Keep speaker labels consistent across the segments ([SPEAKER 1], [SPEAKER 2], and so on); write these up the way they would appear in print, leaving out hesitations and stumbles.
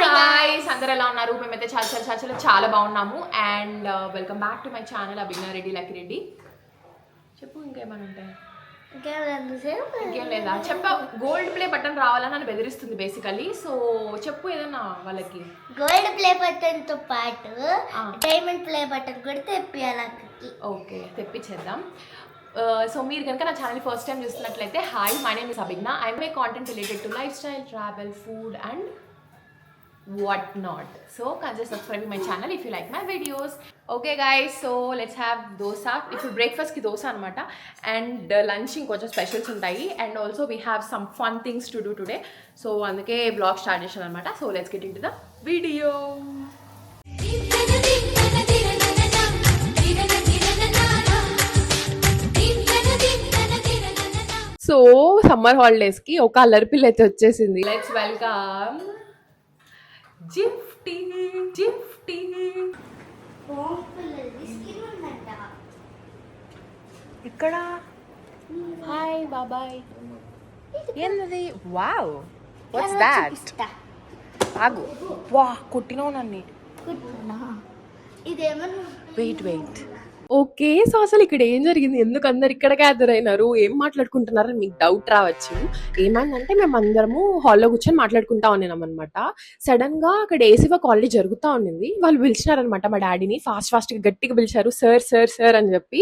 [SPEAKER 1] guys, అందరూ ఎలా ఉన్నారు? మేమైతే చాలా బాగున్నాము. And welcome back to my channel అభిజ్ఞా రెడ్డి లక్కీ రెడ్డి. చెప్పు ఇంకేమైనా ఉంటాయి? ఇంకేం లేదా? చెప్పావు. గోల్డ్ ప్లే బటన్ రావాలని నన్ను బెదిరిస్తుంది బేసికలీ. సో చెప్పు ఏదన్నా వాళ్ళకి.
[SPEAKER 2] గోల్డ్ ప్లే బటన్ తో పాటు డైమండ్ ప్లే బటన్ కూడా తెప్పియాలి.
[SPEAKER 1] ఓకే, తెప్పించేద్దాం. సో మీరు కనుక నా ఛానల్ ఫస్ట్ టైం చూస్తున్నట్లయితే హాయ్, మై నేమ్ ఇస్ అభిజ్ఞా. I make content related to life style, travel, food and what not. So consider subscribing my channel if you like my videos. Okay guys, so let's have dosa. If breakfast ki dosa anamata, and lunch inkocha specials untayi, and also we have some fun things to do today. So anduke vlog start chesam anamata. So let's get into the video. So summer holidays కి ఒక అల్లరి పిల్ల అయితే వచ్చేసింది. Let's welcome Gifty. ఇక్కడ hi బాబాయ్. ఏంది? Wow, what's that? ఆగు. వా, కొట్టినావు నన్ను.
[SPEAKER 2] ఇదేమన్నా
[SPEAKER 1] వెయిట్. ఓకే, సో అసలు ఇక్కడ ఏం జరిగింది? ఎందుకు అందరు ఇక్కడ గ్యాదర్ అయినారు? ఏం మాట్లాడుకుంటున్నారని మీకు డౌట్ రావచ్చు. ఏమైందంటే మేము అందరము హాల్లో కూర్చొని మాట్లాడుకుంటా ఉన్నాం అనమాట. సడన్ గా అక్కడ ఏసీవా కాలనీ జరుగుతూ ఉండింది. వాళ్ళు పిలిచినారనమాట మా డాడీని. ఫాస్ట్ గా గట్టిగా పిలిచారు, సార్ సార్ సార్ అని చెప్పి.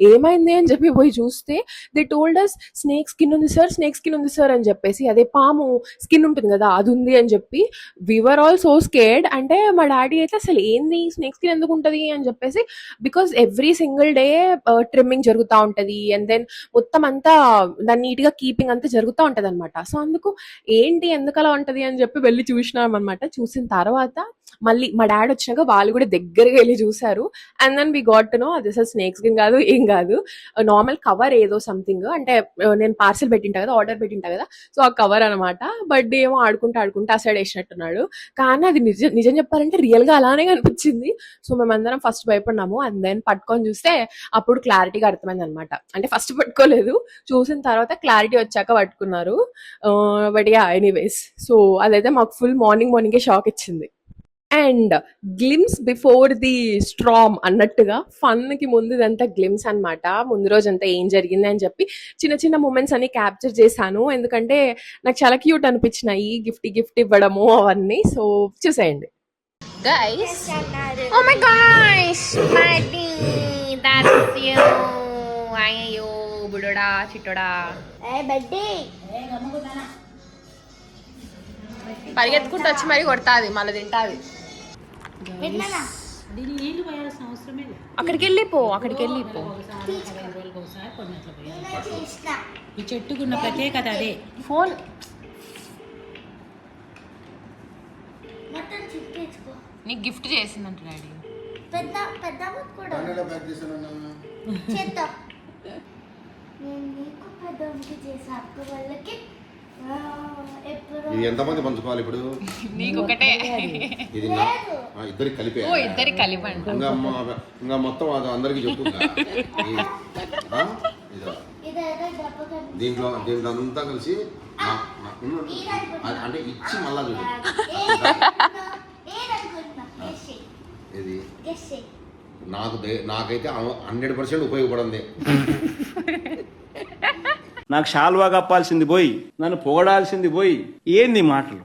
[SPEAKER 1] ఏమైంది అని చెప్పి పోయి చూస్తే they told us snake skin ఉంది సార్, స్నేక్ స్కిన్ ఉంది సార్ అని చెప్పేసి. అదే పాము స్కిన్ ఉంటుంది కదా, అది ఉంది అని చెప్పి. We are all so scared. అంటే మా డాడీ అయితే అసలు ఏంది స్నేక్ స్కిన్ ఎందుకు ఉంటుంది అని చెప్పేసి, because every single day trimming జరుగుతూ ఉంటది, అండ్ దెన్ మొత్తం అంతా దాన్ని నీట్ గా కీపింగ్ అంతా జరుగుతూ ఉంటది అనమాట. సో అందుకు ఏంటి ఎందుకు అలా ఉంటది అని చెప్పి వెళ్ళి చూసినాం అనమాట. చూసిన తర్వాత మళ్ళీ మా డాడీ వచ్చినాక వాళ్ళు కూడా దగ్గరగా వెళ్ళి చూసారు. And then we got to know అది అసలు స్నేక్ స్కిన్ కాదు, ఏం కాదు, నార్మల్ కవర్ ఏదో సంథింగ్. అంటే నేను పార్సిల్ పెట్టింటా కదా, ఆర్డర్ పెట్టింటా కదా, సో ఆ కవర్ అనమాట. బర్త్డే ఏమో ఆడుకుంటా ఆ సైడ్ వేసినట్టున్నాడు. కానీ అది నిజం చెప్పాలంటే రియల్ గా అలానే కనిపించింది. సో మేమందరం ఫస్ట్ భయపడినాము. అండ్ దెన్ పట్టుకొని చూస్తే అప్పుడు క్లారిటీగా అర్థమైంది అనమాట. అంటే ఫస్ట్ పట్టుకోలేదు, చూసిన తర్వాత క్లారిటీ వచ్చాక పట్టుకున్నారు. బట్ యా, ఎనీవేస్, సో అదైతే మాకు ఫుల్ మార్నింగే షాక్ ఇచ్చింది. And glimpse before the storm అన్నట్టుగా ఫన్ కి ముందు ఇదంతా గ్లిమ్స్ అనమాట. ముందు రోజు అంతా ఏం జరిగింది అని చెప్పి చిన్న మూమెంట్స్ అన్ని క్యాప్చర్ చేశాను. ఎందుకంటే నాకు చాలా క్యూట్ అనిపించినాయి గిఫ్ట్ ఇవ్వడము అవన్నీ. సో చూసేయండి గైస్. ఓ మై గాష్, అయ్యో బుడోడా చిట్టోడా పరిగెత్తుకుంటూ వచ్చి మరి కొడతాది, మళ్ళీ తింటాది. అక్కడికి వెళ్ళిపో.
[SPEAKER 3] ఈ చెట్టుకున్న ప్రత్యేకత అదే.
[SPEAKER 1] ఫోన్ నీకు గిఫ్ట్ చేసిందంట డాడీ.
[SPEAKER 4] ఇది ఎంతమంది పంచుకోవాలి ఇప్పుడు?
[SPEAKER 1] నీకు ఒకటే.
[SPEAKER 4] ఇది ఇద్దరికి కలిపి.
[SPEAKER 1] ఓ, ఇద్దరికి కలిపండి.
[SPEAKER 4] ఇంకా మొత్తం అందరికి చెప్పు. దీంట్లో అంతా కలిసి అంటే ఇచ్చి మళ్ళా చూడు. ఇది నాకైతే 100% ఉపయోగపడింది.
[SPEAKER 5] నాకు షాల్వా కప్పాల్సింది పోయి, నన్ను పొగడాల్సింది పోయి, ఏంది మాటలు?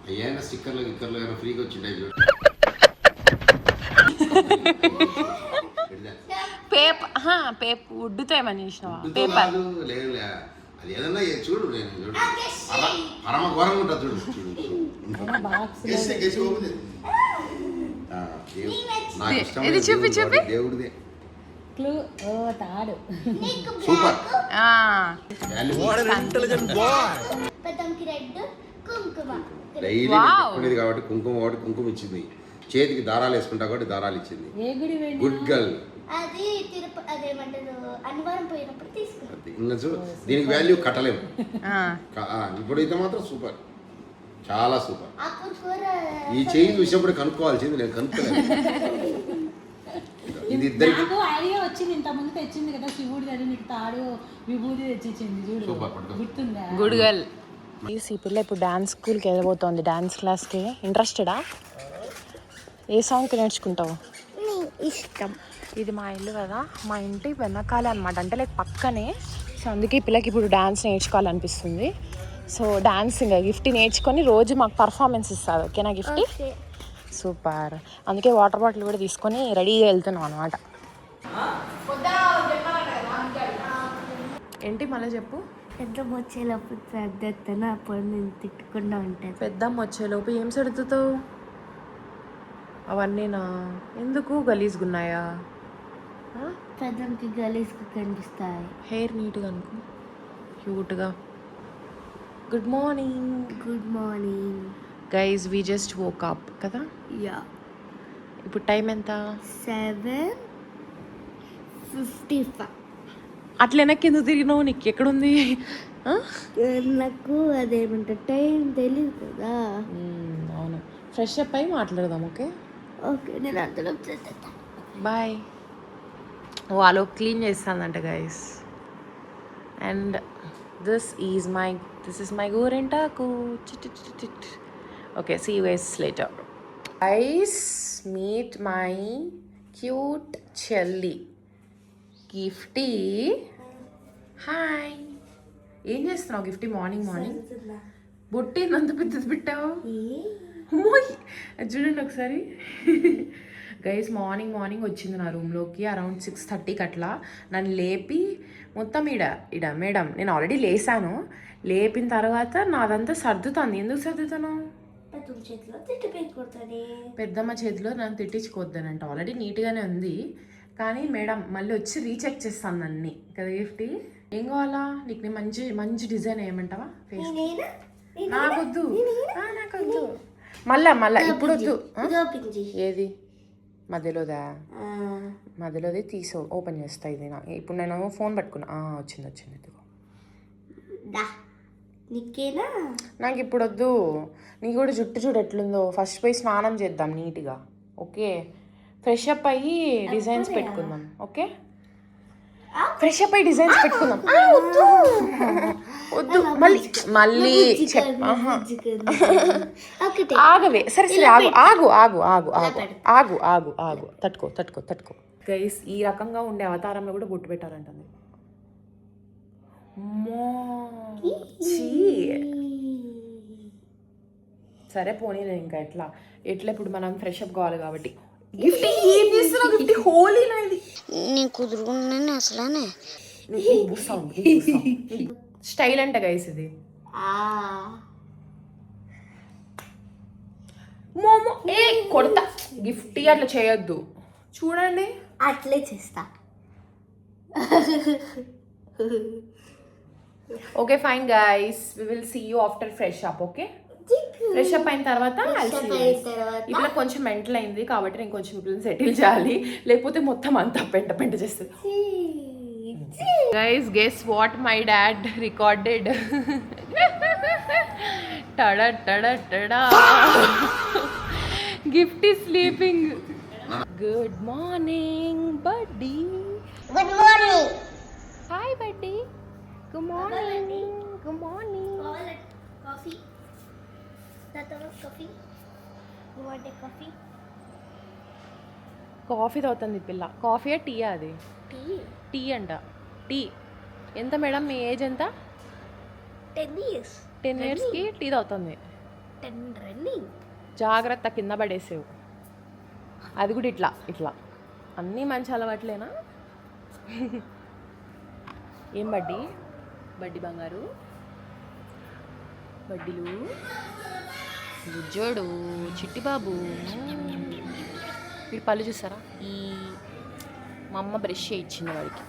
[SPEAKER 4] అయ్యా స్టిక్కర్లు ఫ్రీగా వచ్చింటాయి చూడు.
[SPEAKER 1] పేపర్ వుడ్తో ఏమని చూసినావా? పేపర్
[SPEAKER 4] లేదు, అది ఏదన్నా చూడు. నేను చూడు పరమ ఘోరంగా ఉంటుంది చూడు.
[SPEAKER 1] ఇది చూపి
[SPEAKER 4] దేవుడిదే.
[SPEAKER 3] తాడు
[SPEAKER 4] సూపర్. డైలీ పెట్టుకునేది కాబట్టి కుంకుమ ఇచ్చింది. చేతికి దారాలు వేసుకుంటా కాబట్టి దారాలు ఇచ్చింది. Good girl. ఇంకా చూడు, దీనికి వాల్యూ కట్టలేము. ఇప్పుడు అయితే మాత్రం సూపర్, చాలా సూపర్. ఈ చేయి చూసినప్పుడు కనుక్కోవాల్సింది, నేను కనుక్కోలేదు. ఇది ఇద్దరికి
[SPEAKER 3] ఐడియా వచ్చింది ఇంత ముందు తెచ్చింది కదా శివుడు అని నీకు తాడు విభూతి తెచ్చిచ్చింది చూడు
[SPEAKER 4] సూపర్ పట్టుకో.
[SPEAKER 3] గుర్తుందా
[SPEAKER 1] గుడ్ గర్ల్. ఈ పిల్ల ఇప్పుడు డాన్స్ స్కూల్కి వెళ్ళబోతోంది, డాన్స్ క్లాస్కి. ఇంట్రెస్టెడా? ఏ సాంగ్కి నేర్చుకుంటావు?
[SPEAKER 2] ఇష్టం.
[SPEAKER 1] ఇది మా ఇల్లు కదా, మా ఇంటి వెనకాలే అనమాట, అంటే లైక్ పక్కనే. సో అందుకే ఈ పిల్లకి ఇప్పుడు డాన్స్ నేర్చుకోవాలనిపిస్తుంది. సో డాన్స్ ఇంకా గిఫ్ట్ నేర్చుకొని రోజు మాకు పర్ఫార్మెన్స్ ఇస్తుంది. ఓకేనా గిఫ్ట్? సూపర్. అందుకే వాటర్ బాటిల్ కూడా తీసుకొని రెడీగా వెళ్తున్నాం అనమాట. ఏంటి మళ్ళీ చెప్పు.
[SPEAKER 2] పెద్ద వచ్చేలోపు సర్దెత్తను, అప్పుడు నేను తిట్టుకుండా ఉంటాను.
[SPEAKER 1] పెద్దమ్మ వచ్చేలోపు ఏం సర్దుతావు? అవన్నీనా? ఎందుకు గలీజ్గున్నాయా?
[SPEAKER 2] పెద్దమ్మకి గలీజ్గా కనిపిస్తాయి.
[SPEAKER 1] హెయిర్ నీట్గా అనుకో, క్యూట్గా. Good morning.
[SPEAKER 2] Good morning
[SPEAKER 1] guys, we just woke up కదా.
[SPEAKER 2] యా.
[SPEAKER 1] ఇప్పుడు టైం ఎంత?
[SPEAKER 2] 7:55.
[SPEAKER 1] అట్లా వెనక్కి ఎందుకు తిరిగినావు? నీకు ఎక్కడుంది?
[SPEAKER 2] నాకు అదేమంటారు టైం తెలియదు కదా.
[SPEAKER 1] అవును. ఫ్రెష్ అప్ అయి మాట్లాడదాం. ఓకే
[SPEAKER 2] ఓకే, నేను అందులో
[SPEAKER 1] బాయ్. వాళ్ళు క్లీన్ చేస్తానంట guys. And this is my గోరెంటాకు. Okay, see you guys later. Guys, meet my cute చెల్లి గిఫ్టీ. హాయ్. ఏం చేస్తున్నావు గిఫ్టీ? మార్నింగ్ బొట్టి అంత పెద్దది పెట్టావు. చూడండి ఒకసారి. గైస్, మార్నింగ్ వచ్చింది నా రూమ్లోకి అరౌండ్ 6:30కి అట్లా. నన్ను లేపి మొత్తం ఇడ మేడం, నేను ఆల్రెడీ లేసాను. లేపిన తర్వాత నాదంతా సర్దుతాను. ఎందుకు సర్దుతాను? పెద్దమ్మ చేతిలో నన్ను తిట్టించుకోవద్దనంట. ఆల్రెడీ నీట్గానే ఉంది, కానీ మేడం మళ్ళీ వచ్చి రీచెక్ చేస్తాను అన్ని కదా. గిఫ్టీ ఏం కావాలా నీకు? నేను మంచి డిజైన్ వేయమంటావా? ఫేస్ నాకొద్దు. మళ్ళా ఇప్పుడు వద్దు. ఏది? మధ్యలోదా? మధ్యలోది తీసి ఓపెన్ చేస్తా. ఇది ఇప్పుడు నేను ఫోన్ పట్టుకున్నా. వచ్చింది. ఇదిగో.
[SPEAKER 2] నీకేనా?
[SPEAKER 1] నాకు ఇప్పుడు వద్దు. నీకు కూడా జుట్టు చూడు ఎట్లుందో. ఫస్ట్ పోయి స్నానం చేద్దాం నీట్గా. ఓకే, ఫ్రెష్ అప్ అయ్యి డిజైన్స్ పెట్టుకుందాం. ఓకే, ఫ్రెష్ అప్ అయ్యి డిజైన్స్ పెట్టుకుందాం. వద్దు మళ్ళీ ఆగవే. సరే ఆగు. తట్టుకో. గైస్, ఈ రకంగా ఉండే అవతారంలో కూడా బొట్టు పెట్టారంటుంది. సరే పోనీ, నేను ఇంకా ఎట్లా ఇప్పుడు మనం ఫ్రెష్ అప్ కావాలి కాబట్టి. గిఫ్ట్ ఏం చేస్తున్నావు? గిఫ్ట్ హోలీ నాది.
[SPEAKER 2] నేను కుదురుకున్నాను అసలనే.
[SPEAKER 1] స్టైల్ అంట గైస్ ఇది. మోమో కొడతా. గిఫ్ట్ అట్లా చేయొద్దు. చూడండి,
[SPEAKER 2] అట్లే చేస్తా.
[SPEAKER 1] Okay fine guys, we will see you after fresh up. Okay, fresh up అయిన తర్వాత ఇప్పుడు కొంచెం మెంటల్ అయింది కాబట్టి నేను కొంచెం ఇప్పుడు సెటిల్ చేయాలి, లేకపోతే మొత్తం అంతా పెంట చేస్తుంది. Guys, guess what my dad recorded. Tada Gift is sleeping. Good morning buddy.
[SPEAKER 2] Good morning.
[SPEAKER 1] Hi buddy. Good morning.
[SPEAKER 2] Coffee.
[SPEAKER 1] Coffee తాగుతుంది పిల్ల. కాఫీయా టీయా? అది టీ అంట. టీ ఎంత మేడం? మీ ఏజ్ ఎంత?
[SPEAKER 2] 10 years.
[SPEAKER 1] 10 yearsకి టీ తాగుతుంది.
[SPEAKER 2] 10 running.
[SPEAKER 1] జాగ్రత్త, కింద పడేసేవు. అది కూడా ఇట్లా అన్నీ మంచి అలవాట్లేనా? ఏం బడ్డీ బంగారు? బడ్డీలు బుజ్జోడు చిట్టిబాబు. వీడు పళ్ళు చూస్తారా? మా అమ్మ బ్రష్ ఇచ్చింది వాడికి.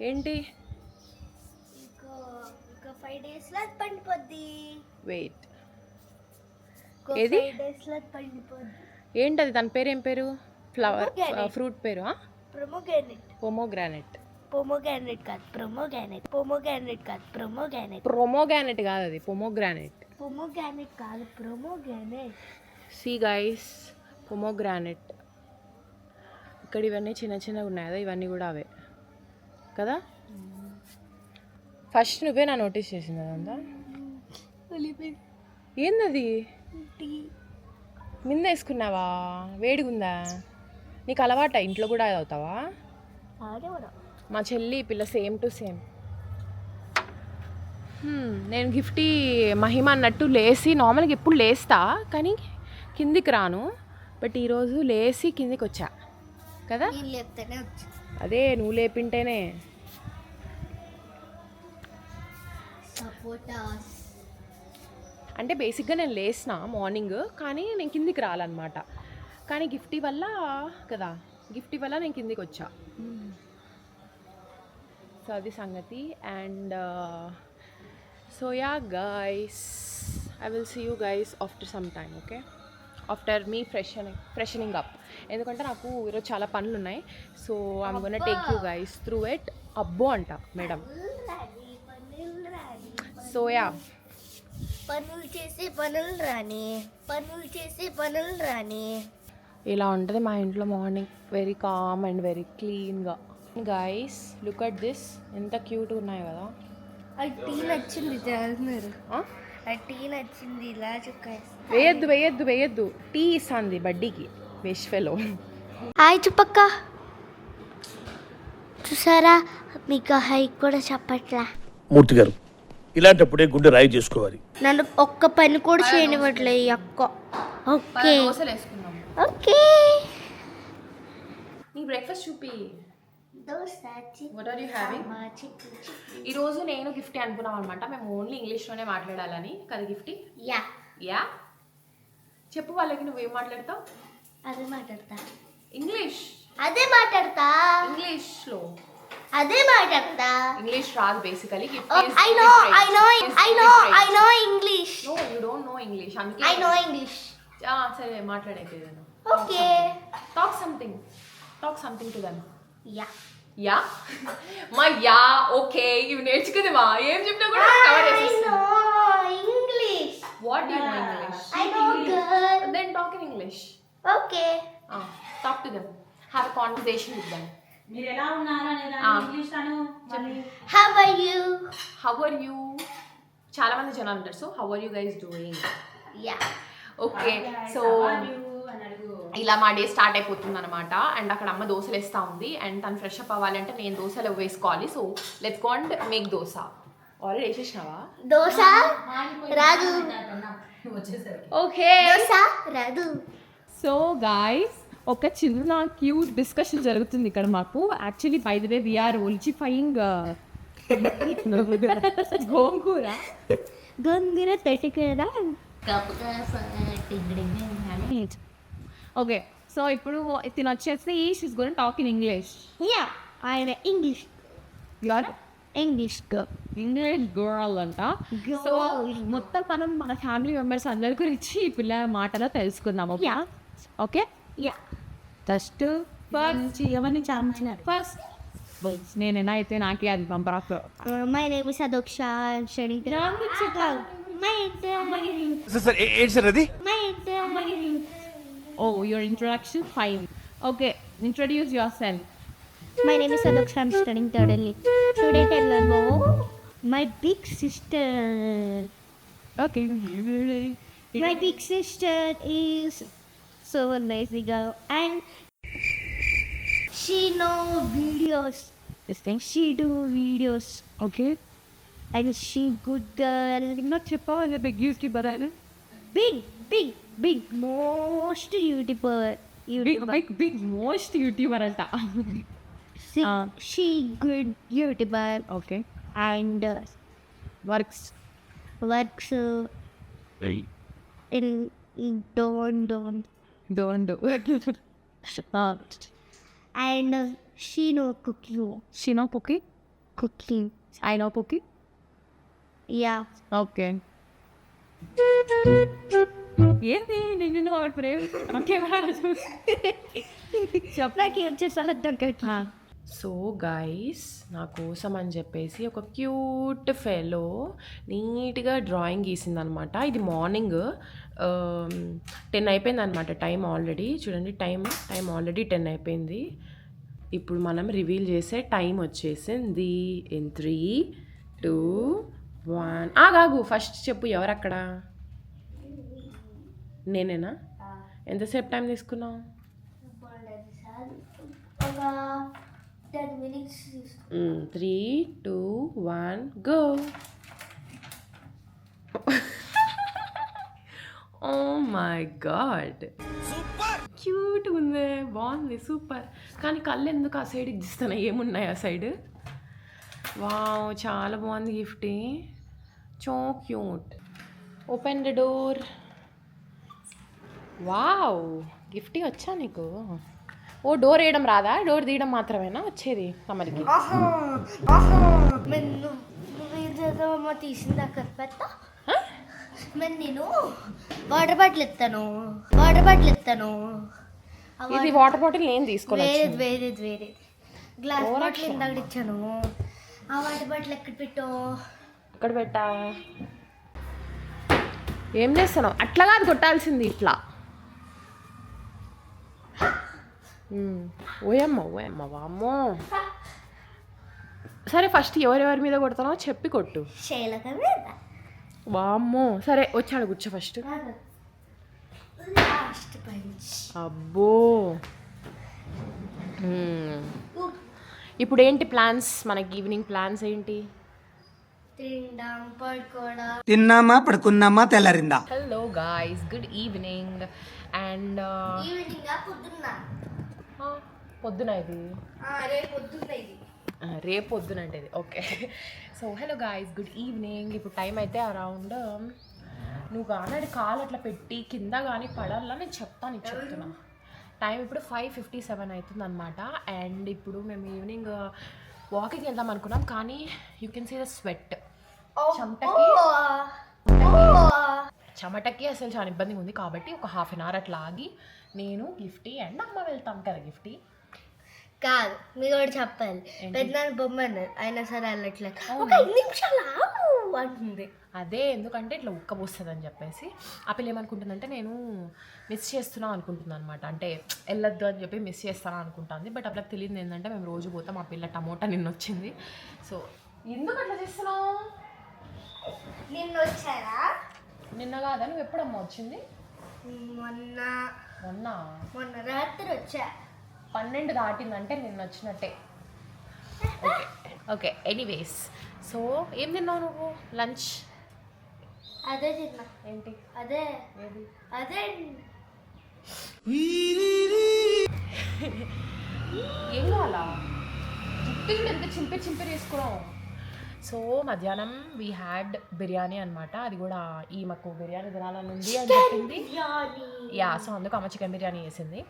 [SPEAKER 1] ఏంటి?
[SPEAKER 2] ఇంకా 5 days లో పండిపోద్ది.
[SPEAKER 1] వెయిట్, ఏది?
[SPEAKER 2] 5 days లో పండిపోద్ది.
[SPEAKER 1] ఏంటది? దాని పేరు ఏం పేరు? ఫ్లవర్ ఫ్రూట్ పేరు? పొమోగ్రానెట్ కాదు, పొమోగ్రానెట్. సి గైస్, పొమోగ్రానెట్ ఇక్కడ ఇవన్నీ చిన్న చిన్నగా ఉన్నాయి కదా, ఇవన్నీ కూడా అవే కదా. ఫస్ట్ నువ్వే నా నోటీస్ చేసింది అదంతా. ఏందది మింద వేసుకున్నావా? వేడిగుందా? నీకు అలవాట ఇంట్లో కూడా అది అవుతావా? మా చెల్లి పిల్ల సేమ్ టు సేమ్. నేను గిఫ్టీ మహిమ అన్నట్టు లేసి నార్మల్గా ఎప్పుడు లేస్తా కానీ కిందికి రాను, బట్ ఈరోజు లేసి కిందికి వచ్చా కదా. అదే నువ్వు లేపింటేనే. అంటే బేసిక్గా నేను లేసిన మార్నింగ్ కానీ నేను కిందికి రాలన్నమాట. కానీ గిఫ్టీ వల్ల కదా, గిఫ్టీ వల్ల నేను కిందికి వచ్చా. సో అది సంగతి. And so yeah guys, I will see you guys after some time. Okay, after me freshening up. ఎందుకంటే నాకు ఈరోజు చాలా పనులు ఉన్నాయి. So I'm gonna take you guys through it. అబ్బో అంట మేడం. సో యా,
[SPEAKER 2] పనులు చేసి పనులు రాని
[SPEAKER 1] ఇలా ఉంటుంది మా ఇంట్లో morning. Very calm and very క్లీన్గా. గైస్ లుక్ అట్ దిస్, ఎంత క్యూట్గా ఉన్నాయి కదా.
[SPEAKER 2] అది టీ నచ్చింది మీరు, ఆ టీ నచ్చింది ఇలా
[SPEAKER 1] వేయద్దు టీ ఇస్తుంది బడ్డీకి, వేస్ట్ ఫెలో.
[SPEAKER 2] హాయ్ చుప్పక్క, చూసారా మీకు హై కూడా చెప్పట్లా.
[SPEAKER 6] మూర్తి గారు, ఇలాంటప్పుడే గుండె రాయి చేసుకోవాలి.
[SPEAKER 2] నన్ను ఒక్క పని కూడా చేయనివ్వట్లే ఈ అక్క. ఓకే ఓకే,
[SPEAKER 1] నీ బ్రేక్ఫాస్ట్ చూపి. What are you having? ఈరోజు నేను గిఫ్టీ అనుకున్నాం అనమాట. మేము ఓన్లీ ఇంగ్లీష్లోనే మాట్లాడాలని కదా గిఫ్టీ. యా చెప్పు వాళ్ళకి, నువ్వేం మాట్లాడతావు?
[SPEAKER 2] అదే మాట్లాడతా
[SPEAKER 1] ఇంగ్లీష్లో. ఇంగ్లీష్ రాదు basically.
[SPEAKER 2] I know English.
[SPEAKER 1] No, you don't know English. అందుకే
[SPEAKER 2] I know English.
[SPEAKER 1] సరే మాట్లాడైతే ఏదైనా.
[SPEAKER 2] Okay.
[SPEAKER 1] Talk something to them.
[SPEAKER 2] Yeah.
[SPEAKER 1] మా యా ఓకే ఇవి నేర్చుకుందామా? ఏం చెప్పినా కూడా కవర్
[SPEAKER 2] I
[SPEAKER 1] చేసేస్తాం.
[SPEAKER 2] know English.
[SPEAKER 1] What do you know English?
[SPEAKER 2] I know girl.
[SPEAKER 1] Then talk in English.
[SPEAKER 2] Okay.
[SPEAKER 1] Talk to them. Have a conversation with them.
[SPEAKER 3] మీరు ఎలా ఉన్నారు అనేది English Anu.
[SPEAKER 2] How are you?
[SPEAKER 1] How are you? చాలా మంది జనాలు ఉంటారు. So how are you guys doing?
[SPEAKER 2] Yeah.
[SPEAKER 1] Okay, so ఇలా మా డే స్టార్ట్ అయిపోతుంది అనమాట. అండ్ అక్కడ అమ్మ దోశలు వేస్తూ ఉంది. అండ్ తను ఫ్రెష్ అప్ అవ్వాలంటే నేను దోశలు వేసుకోవాలి. So let's go and make dosa. Already వేసేసినావా?
[SPEAKER 2] దోశ రాదు.
[SPEAKER 1] ఓకే,
[SPEAKER 2] దోశ రాదు.
[SPEAKER 1] సో గాయ్స్, ఒక చిన్న క్యూట్ డిస్కషన్ జరుగుతుంది ఇక్కడ మాకు. Actually by the way we are ఓల్చిఫైయింగ్
[SPEAKER 2] గోంగూర పెట్టుకురా.
[SPEAKER 1] ఓకే, సో ఇప్పుడు తిను వచ్చేసి she's going talk in English.
[SPEAKER 2] Yeah, ఆయన ఇంగ్లీష్ ఇంగ్లీష్
[SPEAKER 1] గర్ల్ అంట. సో మొత్తం మనం మన ఫ్యామిలీ మెంబర్స్ అందరి గురించి ఈ పిల్ల మాటలో తెలుసుకుందాము. Okay,
[SPEAKER 2] yeah.
[SPEAKER 1] ఫస్ట్
[SPEAKER 3] ఎవరిని చాలా
[SPEAKER 1] ఫస్ట్ నేనైనా అయితే నాకే అది పంపరా.
[SPEAKER 2] My name is Adoksha Shani.
[SPEAKER 1] Oh, your introduction? Fine. Okay, introduce yourself.
[SPEAKER 2] My name is Adoksha. I'm studying third year. Today I learn my big sister.
[SPEAKER 1] Okay.
[SPEAKER 2] My big sister is so lazy girl and she know videos.
[SPEAKER 1] This thing.
[SPEAKER 2] She do videos
[SPEAKER 1] Okay.
[SPEAKER 2] and she good girl.
[SPEAKER 1] Not Chippa, a big YouTuber.
[SPEAKER 2] Big most YouTuber.
[SPEAKER 1] Big most YouTuber anta.
[SPEAKER 2] She good YouTuber
[SPEAKER 1] Okay.
[SPEAKER 2] and
[SPEAKER 1] Works.
[SPEAKER 2] in don't
[SPEAKER 1] do.
[SPEAKER 2] and she know cooking.
[SPEAKER 1] She know cooking. I know cooking.
[SPEAKER 2] Yeah.
[SPEAKER 1] Okay. ఏంది నిన్ను ప్రేమ
[SPEAKER 2] చెప్పడానికి వచ్చేసాను దగ్గరికి.
[SPEAKER 1] So guys, నా కోసం అని చెప్పేసి ఒక క్యూట్ ఫెలో నీట్గా డ్రాయింగ్ గీసిందనమాట. ఇది మార్నింగ్ 10 అయిపోయింది అనమాట టైం ఆల్రెడీ. చూడండి టైం ఆల్రెడీ 10 అయిపోయింది. ఇప్పుడు మనం రివీల్ చేసే టైం వచ్చేసింది. ఇన్ 3, 2, 1. ఆగాగు, ఫస్ట్ చెప్పు ఎవరక్కడ? నేనేనా? ఎంతసేపు టైం తీసుకున్నావు? 3, 2, 1 go. Oh my god, cute ఉంది, బాగుంది, సూపర్. కానీ కళ్ళు ఎందుకు ఆ సైడ్ ఇస్తున్నాయి? ఏమున్నాయి ఆ సైడ్? వావ్, చాలా బాగుంది gift, so cute. Open the door. Wow, gift వచ్చా నీకు? ఓ, డోర్ వేయడం రాదా? డోర్ తీయడం మాత్రమేనా వచ్చేది తమరికి?
[SPEAKER 2] తీసింది అక్కడ పెద్ద
[SPEAKER 1] హ?
[SPEAKER 2] మరి నేను వాటర్ బాటిల్ ఎత్తాను
[SPEAKER 1] ఇది వాటర్ బాటిల్ నేను తీసుకోవాలి.
[SPEAKER 2] వేరేది గ్లాస్ బాటిల్ ఇందాక ఇచ్చాను. ఆ వాటర్ బాటిల్ ఎక్కడ పెట్టో?
[SPEAKER 1] ఇక్కడ పెట్టా. ఏం చేస్తున్నావు? అట్లా కాదు కొట్టాల్సింది, ఇట్లా. ఓయమ్మ వామ్మో. సరే, ఫస్ట్ ఎవరెవరి మీద కొడతానో చెప్పి కొట్టు.
[SPEAKER 2] శైలక మీద.
[SPEAKER 1] వామ్మో, సరే వచ్చాడు, కూర్చో ఫస్ట్.
[SPEAKER 2] Last punch.
[SPEAKER 1] అబ్బో. ఇప్పుడు ఏంటి ప్లాన్స్ మనకి? ఈవినింగ్ ప్లాన్స్ ఏంటి?
[SPEAKER 2] తిండాం, పడుకోవడం.
[SPEAKER 7] తిన్నామా, పడుకున్నామా, తెల్లారిందా.
[SPEAKER 1] Hello guys, good evening. And
[SPEAKER 2] evening
[SPEAKER 1] పొద్దున ఇది,
[SPEAKER 2] రేపు పొద్దున్న ఇది.
[SPEAKER 1] రేపు పొద్దున అంటే ఇది. Okay, so hello guys, good evening. ఇప్పుడు టైం అయితే అరౌండ్, నువ్వు కానీ కాలు అట్లా పెట్టి కింద కానీ పడాలా నేను చెప్తున్నా. టైం ఇప్పుడు 5:57 అవుతుంది అనమాట. అండ్ ఇప్పుడు మేము ఈవినింగ్ వాకింగ్ వెళ్దాం అనుకున్నాం, కానీ you can see the sweat. చెమటకి అసలు చాలా ఇబ్బందిగా ఉంది. కాబట్టి ఒక హాఫ్ అన్ అవర్ అట్లా ఆగి నేను, గిఫ్టీ అండ్ అమ్మ వెళ్తాం కదా. గిఫ్టీ
[SPEAKER 2] కాదు, మీరు కూడా చెప్పాలి. పెద్దనాన్న బొమ్మ అన్నారు, అయినా సరే వెళ్ళట్లేదు. ఒక 5 నిమిషాలు ఆగు అంటుంది.
[SPEAKER 1] అదే, ఎందుకంటే ఇట్లా ఉక్కబోస్తుంది అని చెప్పేసి. ఆ పిల్ల ఏమనుకుంటుందంటే నేను మిస్ చేస్తున్నాను అనుకుంటుంది అనమాట. అంటే వెళ్ళొద్దు అని చెప్పి మిస్ చేస్తాను అనుకుంటుంది. బట్ అప్పుడు తెలియదు ఏంటంటే మేము రోజు పోతాం. ఆ పిల్ల టమోటా నిన్న వచ్చింది. సో ఎందుకు అట్లా చేస్తున్నావు?
[SPEAKER 2] నిన్న వచ్చారా?
[SPEAKER 1] నిన్న కాదా? నువ్వు ఎప్పుడమ్మా వచ్చింది?
[SPEAKER 2] మొన్న రాత్రి వచ్చా.
[SPEAKER 1] 12 దాటిందంటే నిన్న వచ్చినట్టే. Okay, anyways. సో ఏం తిన్నావు నువ్వు లంచ్?
[SPEAKER 2] అదే తిన్నా.
[SPEAKER 1] ఏంటి
[SPEAKER 2] అదే
[SPEAKER 1] ఏది?
[SPEAKER 2] అదే
[SPEAKER 1] ఏం కావాలా? జుట్టు కూడా ఎంత చింపి వేసుకున్నావు. సో మధ్యాహ్నం వీ హ్యాడ్ బిర్యానీ అనమాట. అది కూడా మాకు బిర్యానీ తినాలని ఉంది అని చెప్పింది. సో అందుకు అమ్మ చికెన్ బిర్యానీ చేసింది.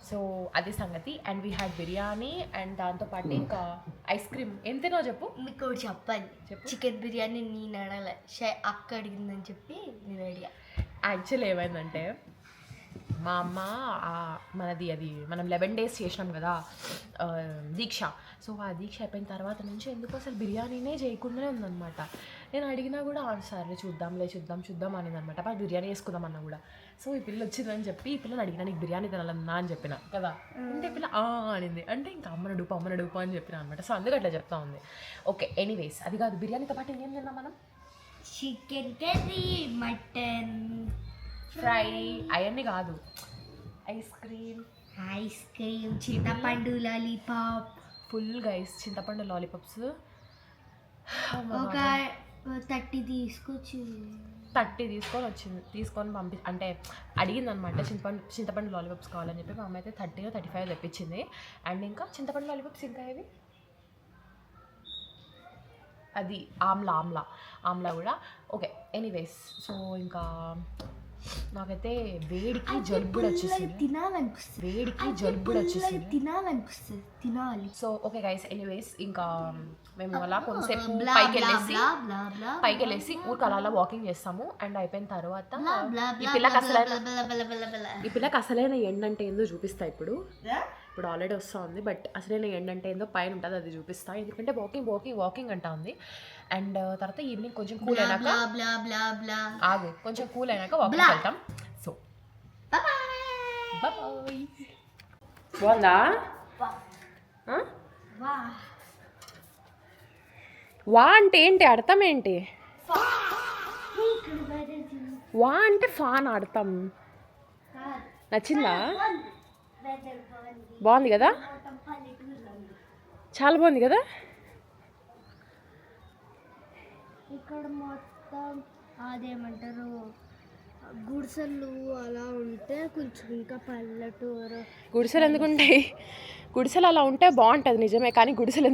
[SPEAKER 1] సో అది సంగతి. And we had biryani and దాంతోపాటు ఇంకా ఐస్ క్రీమ్. ఏం తిన్నావు చెప్పు?
[SPEAKER 2] మీకు చెప్పాలి. చికెన్ బిర్యానీ నేను అడగలే, అక్క అడిగిందని చెప్పి నేను అడిగా.
[SPEAKER 1] యాక్చువల్ ఏమైందంటే మా అమ్మ మనది అది మనం 11 days చేసినాం కదా దీక్ష. సో ఆ దీక్ష అయిపోయిన తర్వాత నుంచి ఎందుకు అసలు బిర్యానీనే చేయకుండానే ఉందన్నమాట. నేను అడిగినా కూడా సరే చూద్దాం అనేది అనమాట. బాగా బిర్యానీ వేసుకుందాం అన్న కూడా. సో ఈ పిల్ల వచ్చిందని చెప్పి ఈ పిల్లని అడిగినా, నీకు బిర్యానీ తినాలన్నా అని చెప్పిన కదా. అంటే పిల్ల అనింది. అంటే ఇంకా అమ్మని అడుపు అని చెప్పిన అనమాట. సో అందుకు అట్లా చెప్తా ఉంది. ఓకే, ఎనీవేస్, అది కాదు, బిర్యానీతో పాటు ఇంకేం తిన్నాం మనం?
[SPEAKER 2] చికెన్ కర్రీ, మటన్
[SPEAKER 1] ఫ్రై, అవన్నీ కాదు, ఐస్ క్రీమ్,
[SPEAKER 2] చింతపండు లాలీపాప్.
[SPEAKER 1] ఫుల్ గైస్ చింతపండు లాలీపాప్స్.
[SPEAKER 2] ఒక 30
[SPEAKER 1] తీసుకొని అంటే అడిగింది అనమాట. చింతపండు లాలీపాప్స్ కావాలని చెప్పి మా అమ్మ అయితే 30 or 35 తెప్పించింది. అండ్ ఇంకా చింతపండు లాలీపాప్స్ ఇంకా ఏవి, అది ఆమ్లా కూడా. Okay, anyways. సో ఇంకా నాకైతే వేడికి జలుబు కూడా వచ్చేసింది.
[SPEAKER 2] తినాలి.
[SPEAKER 1] సో ఓకే గైస్, ఎనీవేస్ ఇంకా మేము అలా కొంతసేపు పైకి వెళ్ళేసి ఊరికి అలా వాకింగ్ చేస్తాము. అండ్ అయిపోయిన తర్వాత ఈ పిల్లకి అసలైన ఎండ అంటే ఏందో చూపిస్తా ఇప్పుడు. ఇప్పుడు ఆల్రెడీ వస్తూ ఉంది. బట్ అసలు ఏంటంటే ఏందో పైన ఉంటుంది, అది చూపిస్తా. ఎందుకంటే వాకింగ్ అంటా ఉంది. అండ్ తర్వాత ఈవినింగ్ కొంచెం కూల్ అయినాక
[SPEAKER 2] బ్లా బ్లా బ్లా బ్లా.
[SPEAKER 1] ఆగు, కొంచెం కూల్ అయినాక వాకింగ్ వెళ్తాం. So bye. బాగుందా? వా అంటే ఏంటి అర్థం ఏంటి? వా అంటే ఫాన్ అర్థం. నచ్చిందా? బాగుంది కదా, చాలా బాగుంది కదా.
[SPEAKER 2] ఇక్కడ మొత్తం అదేమంటారు గుడిసెలు అలా ఉంటే కొంచెం ఇంకా పల్లెటూరు.
[SPEAKER 1] గుడిసెలు ఎందుకు ఉంటాయి? గుడిసెలు అలా ఉంటే బాగుంటుంది నిజమే, కానీ గుడిసెలు ఎందుకు